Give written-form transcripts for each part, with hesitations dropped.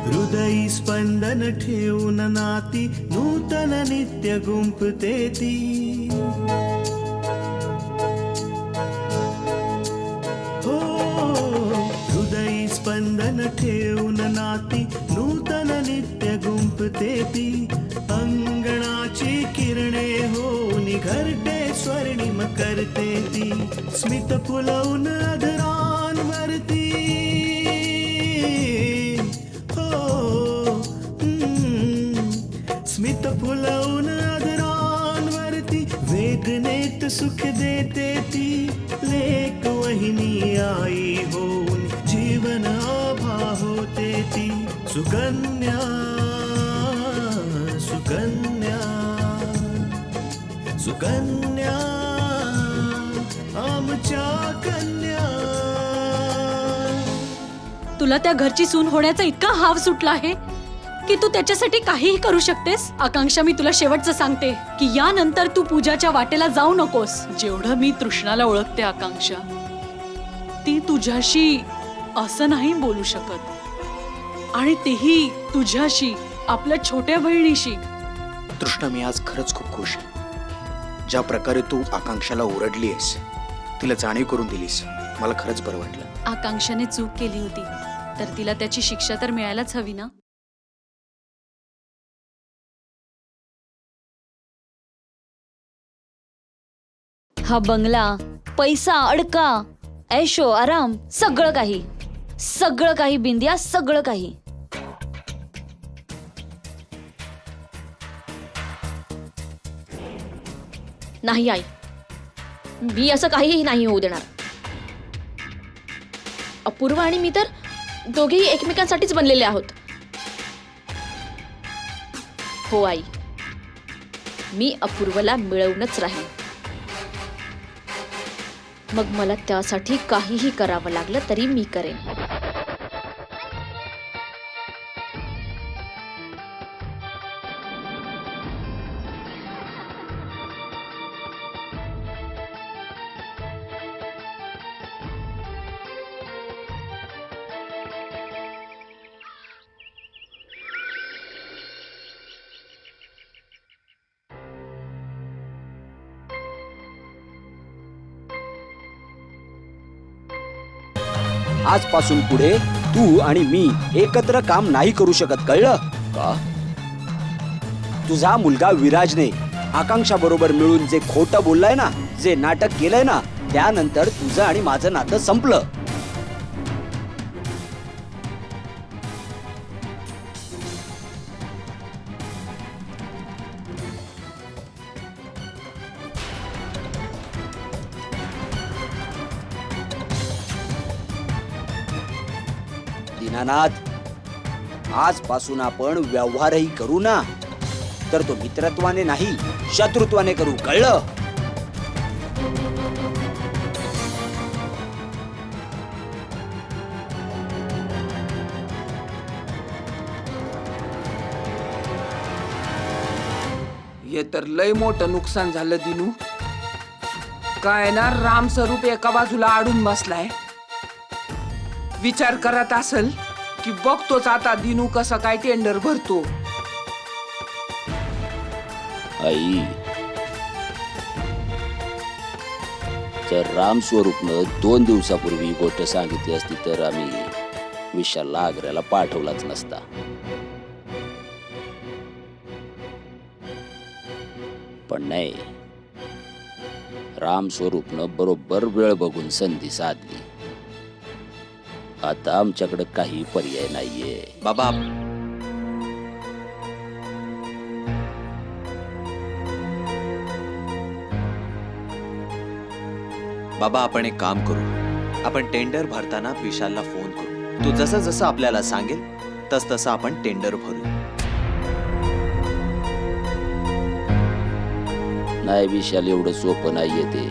हृदयी स्पंदन ठेवून नाती नूतन नित्य गुंफते ती. हो, हृदयी स्पंदन ठेवून नाती नूतन नित्य गुंफते ती. अंगणाची किरणे होऊन घरटे स्वर्णिम करते ती. स्मित फुलवून अधरांवरती स्मित फुलवून अधरांवरती वेदनेत सुख देते ती. लेक वहिनी आई होऊन जीवन आभा होते ती. सुकन्या सुकन्या सुकन्या आमच्या कन्या. तुला त्या घरची सून होण्याचा इतका हाव सुटला आहे की तू त्याच्यासाठी काहीही करू शकतेस. आकांक्षा, मी तुला शेवटचं सांगते की यानंतर तू पूजाच्या वाटेला जाऊ नकोस. जेवढं मी तृष्णाला ओळखते आकांक्षा, ती तुझ्याशी असं नाही बोलू शकत, आणि तेही तुझ्याशी, आपल्या छोट्या बहिणीशी. तृष्णा, मी आज खरंच खूप खुश आहे. ज्या प्रकारे तू आकांक्षाला ओरडलीस, तिला जाणीव करून दिलीस, मला खरंच बरं वाटलं. आकांक्षाने चूक केली होती तर तिला त्याची शिक्षा तर मिळायलाच हवी ना. हा बंगला, पैसा, अडका, ऐशो आराम, सगळं काही बिंदिया, सगळं काही. नाही आई, मी असं काहीही नाही होऊ देणार. अपूर्वा आणि मी तर दोघेही एकमेकांसाठीच बनलेले आहोत. हो आई, मी अपूर्वाला मिळवूनच राहीन. मग मला त्यासाठी काहीही करावं लागलं तरी मी करेन. आजपासून पुढे तू आणि मी एकत्र काम नाही करू शकत, कळलं का? तुझा मुलगा विराजने आकांक्षा बरोबर मिळून जे खोटं बोललाय ना, जे नाटक केलंय ना, त्यानंतर तुझं आणि माझं नातं संपलं. दीनानाथ, आजपासून आपण व्यवहारही करू ना, तर तो मित्रत्वाने नाही, शत्रुत्वाने करू, कळलं? हे तर लय मोठं नुकसान झालं दिनू. काय ना, रामस्वरूप एका बाजूला अडून बसलाय, विचार करत असल की बघतोच आता दिनू कसा काय टेंडर भरतो. आई, जर रामस्वरूपनं 2 दिवसापूर्वी गोष्ट सांगितली असती तर आम्ही विशालला आग्र्याला पाठवलाच नसता. पण नाही, रामस्वरूपनं बरोबर वेळ बघून संधी साधली. आता आमच्याकडे काही पर्याय नाहीये. बाबा, बाबा आपण एक काम करू. आपण टेंडर भरताना विशालला फोन करू. तो जसं जसं आपल्याला सांगेल तस तसं आपण टेंडर भरू. नाही विशाल, एवढं सोपं नाहीये ते.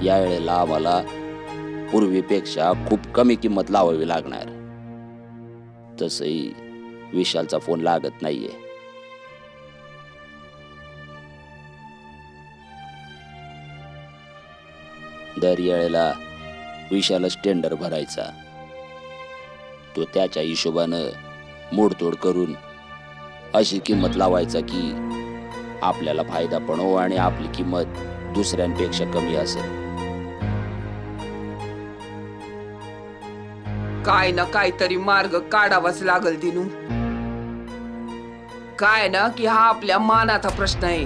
या वेळेला आम्हाला पूर्वीपेक्षा खूप कमी किंमत लावावी लागणार. तसही विशालचा फोन लागत नाहीये. दर वेळेला विशालच टेंडर भरायचा. तो त्याच्या हिशोबानं मोडतोड करून अशी किंमत लावायचा की आपल्याला फायदा पण हो आणि आपली किंमत दुसऱ्यांपेक्षा कमी असेल. काय ना काहीतरी मार्ग काढावाच लागल दिनू. काय ना की हा आपल्या मानाचा प्रश्न आहे.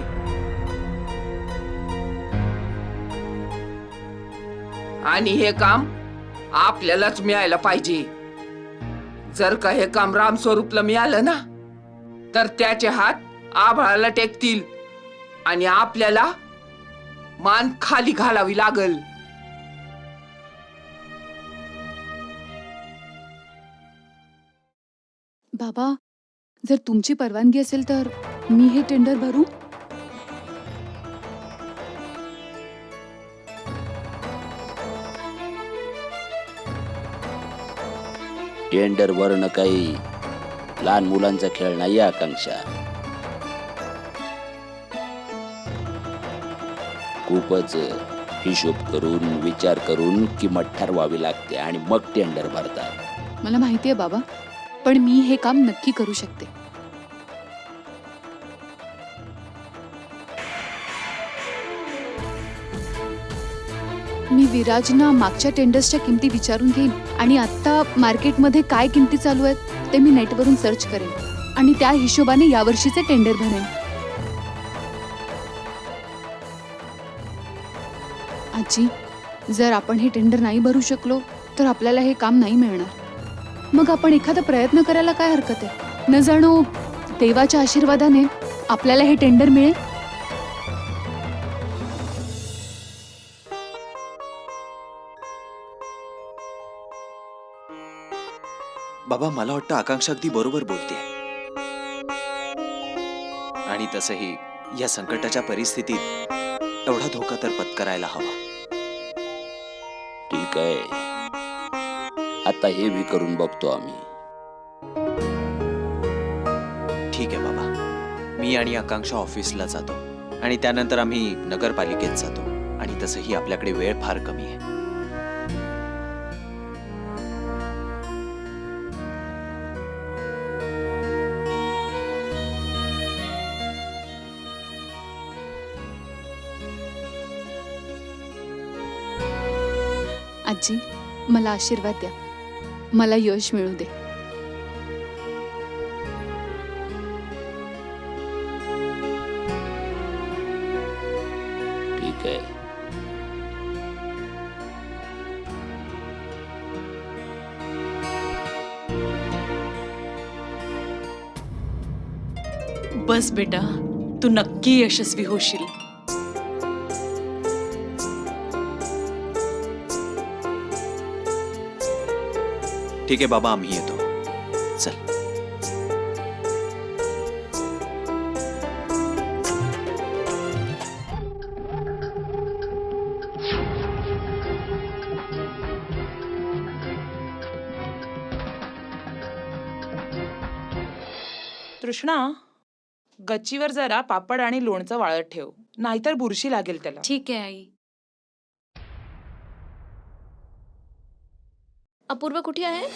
आणि हे काम आपल्यालाच मिळायला पाहिजे. जर का हे काम रामस्वरूपला मिळालं ना तर त्याचे हात आभाळाला टेकतील आणि आपल्याला मान खाली घालावी लागल. बाबा, जर तुमची परवानगी असेल तर मी हे टेंडर भरू? टेंडर वर्ण काही लहान मुलांचा खेळ नाही आकांक्षा. खूपच हिशोब करून विचार करून किंमत ठरवावी लागते आणि मग टेंडर भरतात. मला माहिती आहे बाबा, पण मी हे काम नक्की करू शकते. मी विराजना मागच्या टेंडर्सच्या किमती विचारून घेईन आणि आता मार्केटमध्ये काय किमती चालू आहेत ते मी नेटवरून सर्च करेन आणि त्या हिशोबाने यावर्षीचे टेंडर भरेन. आजी, जर आपण हे टेंडर नाही भरू शकलो तर आपल्याला हे काम नाही मिळणार. मग आपण एखादा प्रयत्न करायला काय हरकत आहे? न जाणो देवाच्या आशीर्वादाने आपल्याला हे टेंडर मिळेल. बाबा, मला वाटतं आकांक्षा अगदी बरोबर बोलते. आणि तसंही या संकटाच्या परिस्थितीत एवढा धोका तर पत्करायला हवा. ठीक आहे, आता हे बी करून बघतो आम्ही. ठीक आहे बाबा, मी आणि आकांक्षा ऑफिसला जातो आणि त्यानंतर आम्ही नगरपालिकेत जातो. आणि तसंही आपल्याकडे वेळ फार कमी आहे. आजी, मला आशीर्वाद द्या. मला यश मिळू दे. ठीक आहे. बस बेटा, तू नक्की यशस्वी होशील. ठीक आहे बाबा, आम्ही येतो. चल. तृष्णा, गच्चीवर जरा पापड आणि लोणचं वाळत ठेव, नाहीतर बुरशी लागेल त्याला. ठीक आहे आई. अपूर्व कुठे आहे?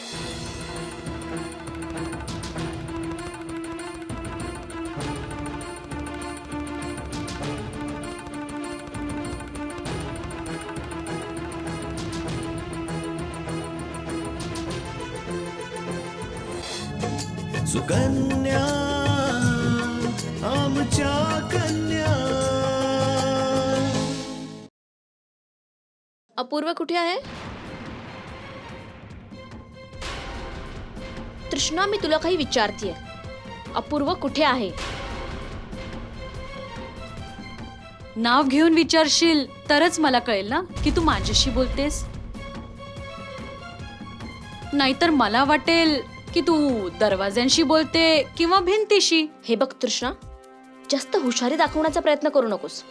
सुकन्या आमच्या कन्या. अपूर्व कुठे आहे? तृष्णा, मी तुला काही विचारतीये. अपूर्व कुठे आहे? नाव घेऊन विचारशील तरच मला कळेल ना की तू माझ्याशी बोलतेस. नाहीतर मला वाटेल की तू दरवाज्यांशी बोलते किंवा भिंतीशी. हे बघ तृष्णा, जास्त हुशारी दाखवण्याचा प्रयत्न करू नकोस.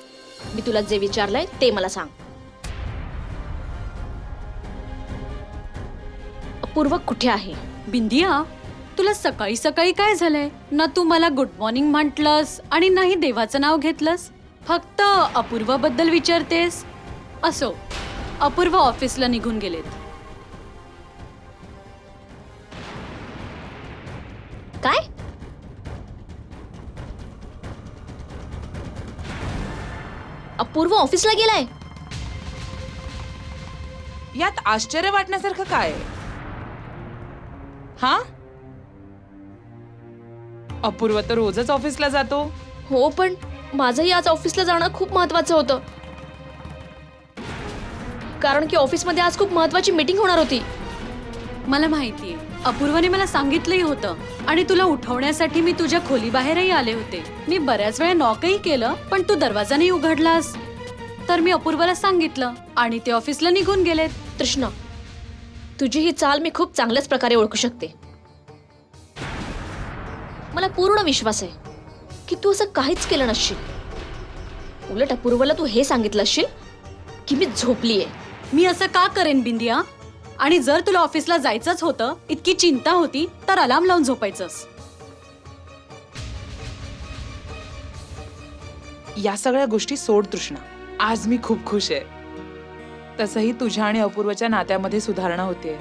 मी तुला जे विचारलंय ते मला सांग. अपूर्व कुठे आहे? बिंदिया, तुला सकाळी सकाळी काय झालंय? ना तू मला गुड मॉर्निंग म्हटलंस आणि नाही देवाचं नाव घेतलंस. फक्त अपूर्वाबद्दल विचारतेस. असो, अपूर्व ऑफिसला निघून गेलेत. काय? अपूर्व ऑफिसला गेलाय? यात आश्चर्य वाटण्यासारखं काय आहे? हा, अपूर्व तर रोजच ऑफिसला जातो. हो, पण माझंही आज ऑफिसला जाणं खूप महत्वाचं होतं, कारण की ऑफिसमध्ये आज खूप महत्वाची मीटिंग होणार होती. मला माहितीये, अपूर्वाने मला सांगितलंही होतं आणि तुला उठवण्यासाठी मी तुझ्या खोलीबाहेरही आले होते. मी बऱ्याच वेळा नॉकही केलं, पण तू दरवाजा नाही उघडलास. तर मी अपूर्वाला सांगितलं आणि ते ऑफिसला निघून गेलेत. तृष्णा, तुझी ही चाल मी खूप चांगल्याच प्रकारे ओळखू शकते. मला पूर्ण विश्वास आहे की तू असं काहीच केलं नसशील. उलट अपूर्वाला तू हे सांगितलं असशील की मी झोपलीये. मी असं का करेन बिंदिया? आणि जर तुला ऑफिसला जायचंच होतं, इतकी चिंता होती, तर अलार्म लावून झोपायचंस. या सगळ्या गोष्टी सोड तृष्णा. आज मी खूप खुश आहे. तसंही तुझ्या आणि अपूर्वच्या नात्यामध्ये सुधारणा होते,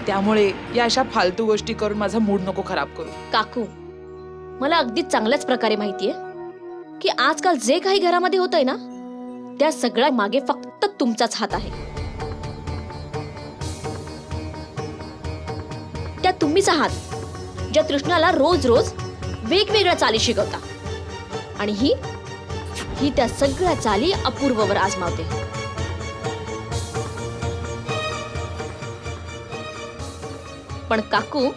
त्यामुळे या अशा फालतू गोष्टी करून माझा मूड नको खराब करू. काकू, मला अगदी चांगल्याच प्रकारे माहितीये की आजकाल जे काही घरामध्ये होतंय ना, त्या सगळ्या मागे फक्त तुमचाच हात आहे. त्या तुम्हीच आहात ज्या तृष्णाला रोज रोज वेगवेगळ्या चाली शिकवता, आणि ही त्या सगळ्या चाली अपूर्ववर आजमावते. पण काकू,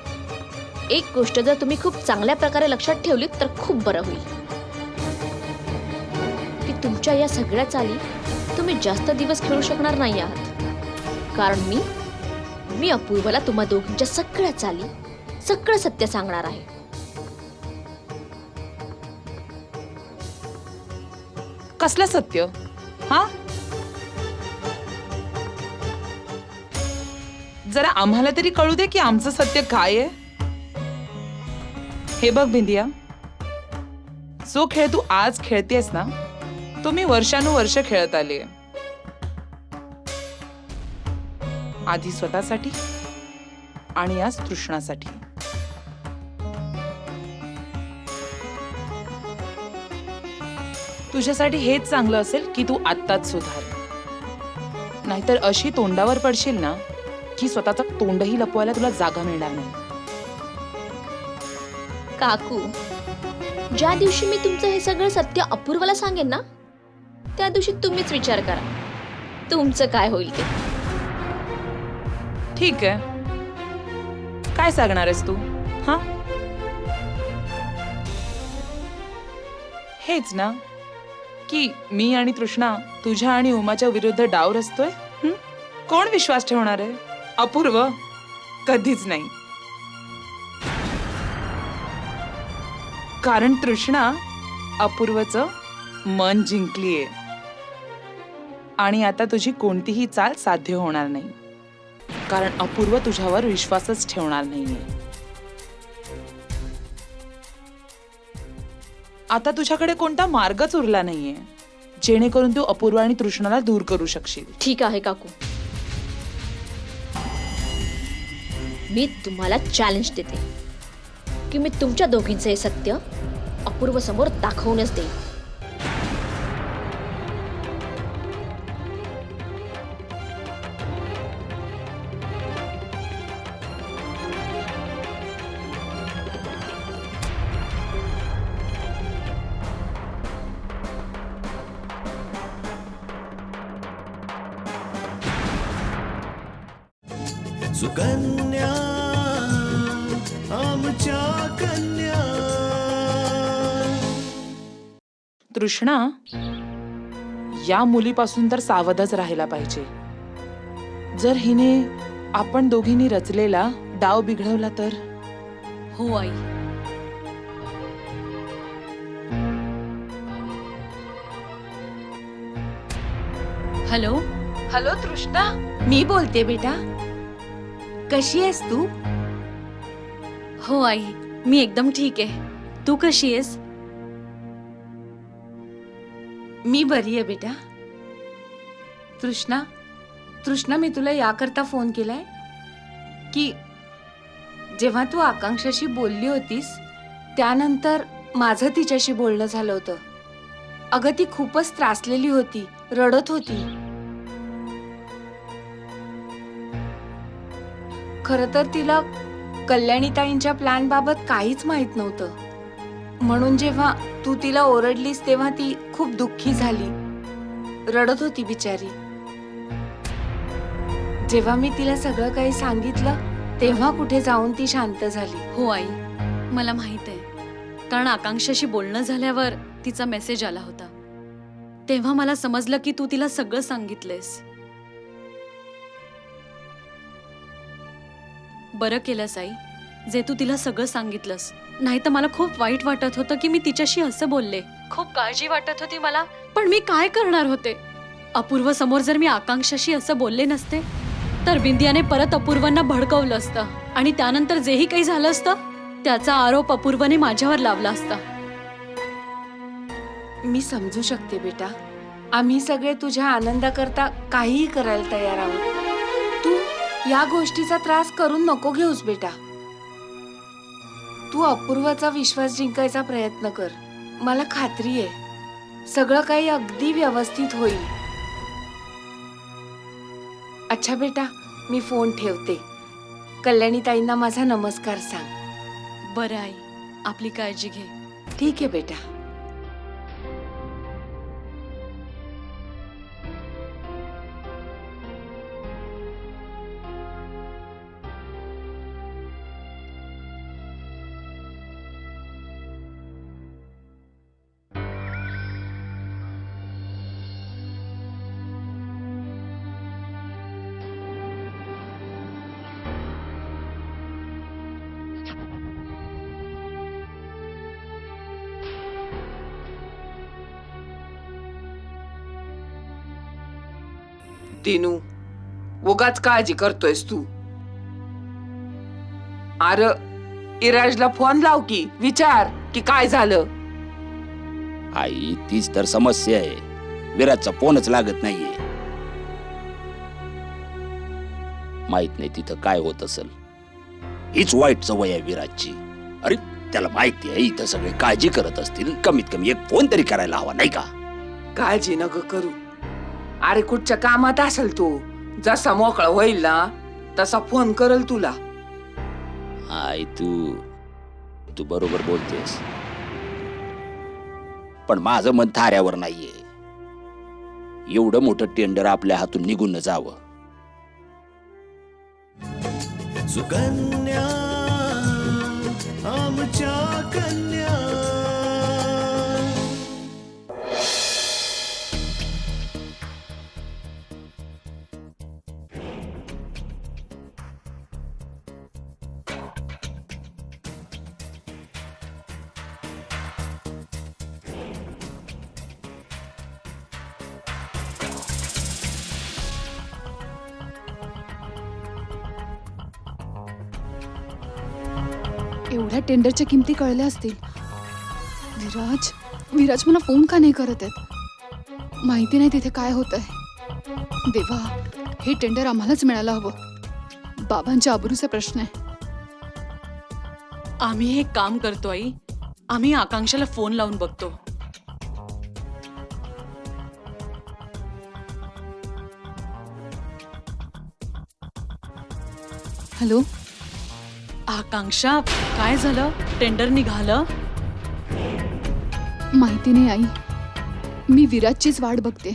एक गोष्ट जर तुम्ही खूप चांगल्या प्रकारे लक्षात ठेवलीत तर खूप बरं होईल की तुमच्या या सगळ्या चाली तुम्ही जास्त दिवस खेळू शकणार नाही आहात, कारण मी अपूर्वला तुम्हा दोघींच्या सगळ्या चाली, सगळं सत्य सांगणार आहे. कसलं सत्य? हा, जरा आम्हाला तरी कळू दे की आमचं सत्य काय आहे. हे बघ बिंदिया, जो खेळ तू आज खेळतेस ना, तो मी वर्षानुवर्ष खेळत आले. आधी स्वतःसाठी आणि आज तृष्णासाठी. तुझ्यासाठी हेच चांगलं असेल की तू आत्ताच सुधार, नाहीतर अशी तोंडावर पडशील ना की स्वतःचा तोंडही लपवायला तुला जागा मिळणार नाही. काकू, ज्या दिवशी मी तुमचं हे सगळं सत्य अपूर्वला सांगेन ना, त्या दिवशी तुम्हीच विचार करा तुमचं काय होईल ते. ठीक आहे, काय सांगणार आहेस तू? हा, हेच ना की मी आणि तृष्णा तुझ्या आणि उमाच्या विरुद्ध डाव रचतोय. कोण विश्वास ठेवणार आहे? अपूर्व कधीच नाही, कारण तृष्णा अपूर्वचं मन जिंकलीये आणि आता तुझी कोणतीही चाल साध्य होणार नाही, कारण अपूर्व तुझ्यावर विश्वासच ठेवणार नाहीये. आता तुझ्याकडे कोणता मार्गच उरला नाहीये जेणेकरून तू अपूर्व आणि तृष्णाला दूर करू शकशील. ठीक आहे काकू, मी तुम्हाला चॅलेंज देते की मी तुमच्या दोघींचं हे सत्य अपूर्व समोर दाखवूनच देईन. सुकन्या आमच्या कन्या. तृष्णा, या मुलीपासून तर सावधच राहायला पाहिजे. जर हिने आपण दोघींनी रचलेला डाव बिघडवला तर. हो आई. हॅलो हॅलो तृष्णा, मी बोलते बेटा. कशी आहेस तू? हो आई, मी एकदम ठीक आहे. तू कशी आहेस? मी बरी आहे बेटा. तृष्णा, मी तुला याकरता फोन केलाय की जेव्हा तू आकांक्षाशी बोलली होतीस त्यानंतर माझं तिच्याशी बोलणं झालं होतं. अगं ती खूपच त्रासलेली होती, रडत होती. खरं तर तिला कल्याणीताईंच्या प्लॅन बाबत काहीच माहित नव्हतं. म्हणून जेव्हा तू तिला ओरडलीस तेव्हा ती खूप दुःखी झाली, रडत होती बिचारी. जेव्हा मी तिला सगळं काही सांगितलं तेव्हा कुठे जाऊन ती शांत झाली. हो आई, मला माहित आहे. कारण आकांक्षाशी बोलणं झाल्यावर तिचा मेसेज आला होता. तेव्हा मला समजलं की तू तिला सगळं सांगितलेस. बरं केलंस आई, जे तू तिला सगळं सांगितलंस. नाही तर मला खूप वाईट वाटत होतं की मी तिच्याशी असं बोलले. खूप काळजी वाटत होती मला, पण मी काय करणार होते. अपूर्व समोर जर मी आकांक्षाशी असं बोलले नसते तर बिंदियाने परत अपूर्वांना भडकवलं असतं आणि त्यानंतर जेही काही झालं असतं त्याचा आरोप अपूर्वने माझ्यावर लावला असता. मी समजू शकते बेटा. आम्ही सगळे तुझ्या आनंदाकरता काहीही करायला तयार आहोत. तू या गोष्टीचा त्रास करून नको घेऊस बेटा. तू अपूर्वाचा विश्वास जिंकायचा प्रयत्न कर. मला खात्री आहे सगळं काही अगदी व्यवस्थित होईल. अच्छा बेटा, मी फोन ठेवते. कल्याणीताईंना माझा नमस्कार सांग. बरं आई, आपली काळजी घे. ठीक आहे बेटा. दिनू, उगाच काळजी करतोयस तू. अरे इराजला फोन लाव की विचार की काय झालं. आई तीच तर समस्या आहे. विराजचा फोनच लागत नाहीये. माहित नाही तिथं काय होत असेल. हीच वाईट सवय आहे विराजची. अरे त्याला माहिती आहे इथं सगळे काळजी करत असतील, कमीत कमी एक फोन तरी करायला हवा नाही का. काळजी नको करू. अरे कुठच्या कामात असेल तू, जसा मोकळा होईल ना तसा फोन करल तुला. आई तू बरोबर बोलतेस, पण माझं मन थाऱ्यावर नाहीये. एवढं मोठं टेंडर आपल्या हातून निघून न जावं. सुकन्या आमच्या कन्या. एवढ्या टेंडरच्या किमती कळल्या असतील. विराज मला फोन का नाही करत आहेत. माहिती नाही तिथे काय होत आहे. देवा, हे टेंडर आम्हालाच मिळायला हवं. बाबांच्या आबरूचा प्रश्न आहे. आम्ही हे काम करतो आई. आम्ही आकांक्षाला फोन लावून बघतो. हॅलो आकांक्षा, काय झालं? टेंडर निघालं? माहिती नाही आई. मी विराजचीच वाट बघते.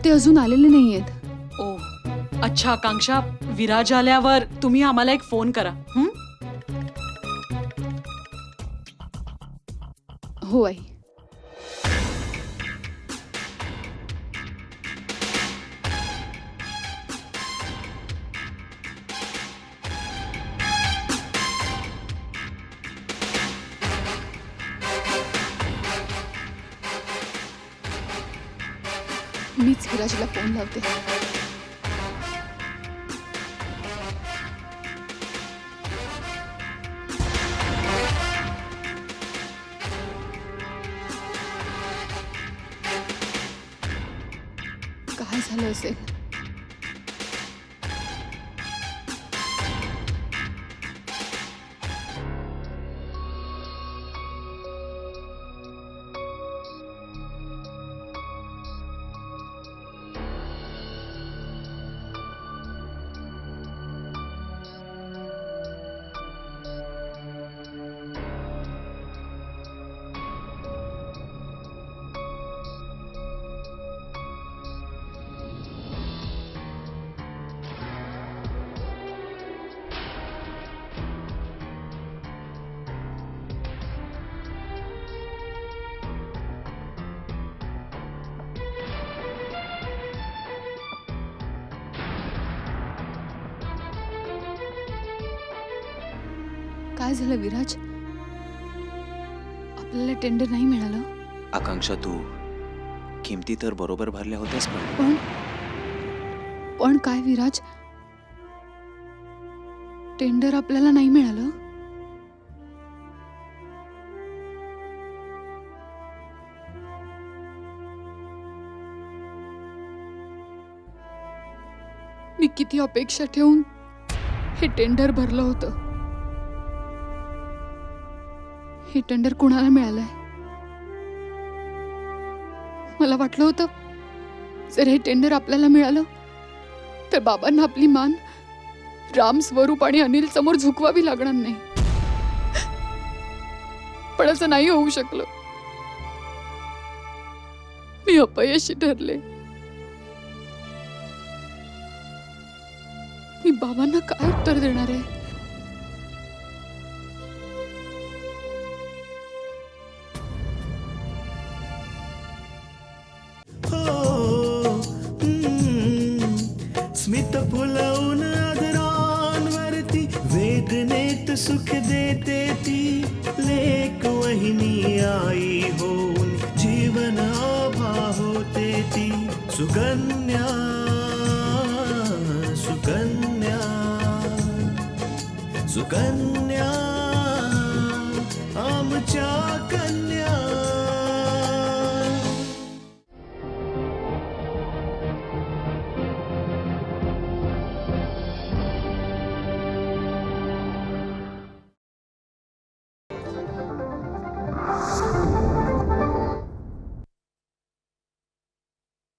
ते अजून आलेले नाहीयेत. ओ अच्छा आकांक्षा, विराज आल्यावर तुम्ही आम्हाला एक फोन करा. हो आई. मीच विराजला फोन लावते. काय झालं असेल? काय झालं विराज? आपल्याला टेंडर नाही मिळालं? आकांक्षा, तू किमती तर बरोबर भरल्या होत्यास, पण पण काय विराज, टेंडर आपल्याला नाही मिळालं? मी किती अपेक्षा ठेवून हे टेंडर भरलं होतं. हे टेंडर कुणाला मिळालंय? मला वाटलं होतं जर हे टेंडर आपल्याला मिळालं तर बाबांना आपली मान राम, स्वरूप आणि अनिल समोर झुकवावी लागणार नाही. पण असं नाही होऊ शकलं. मी अपयशी ठरले. मी बाबांना काय उत्तर देणार आहे? हो स्मित फुलवून आदरांवरती वेदनेत सुख देते ती लेक वहिनी आई होऊन जीवन आभा होते ती सुकन्या सुकन्या सुकन्या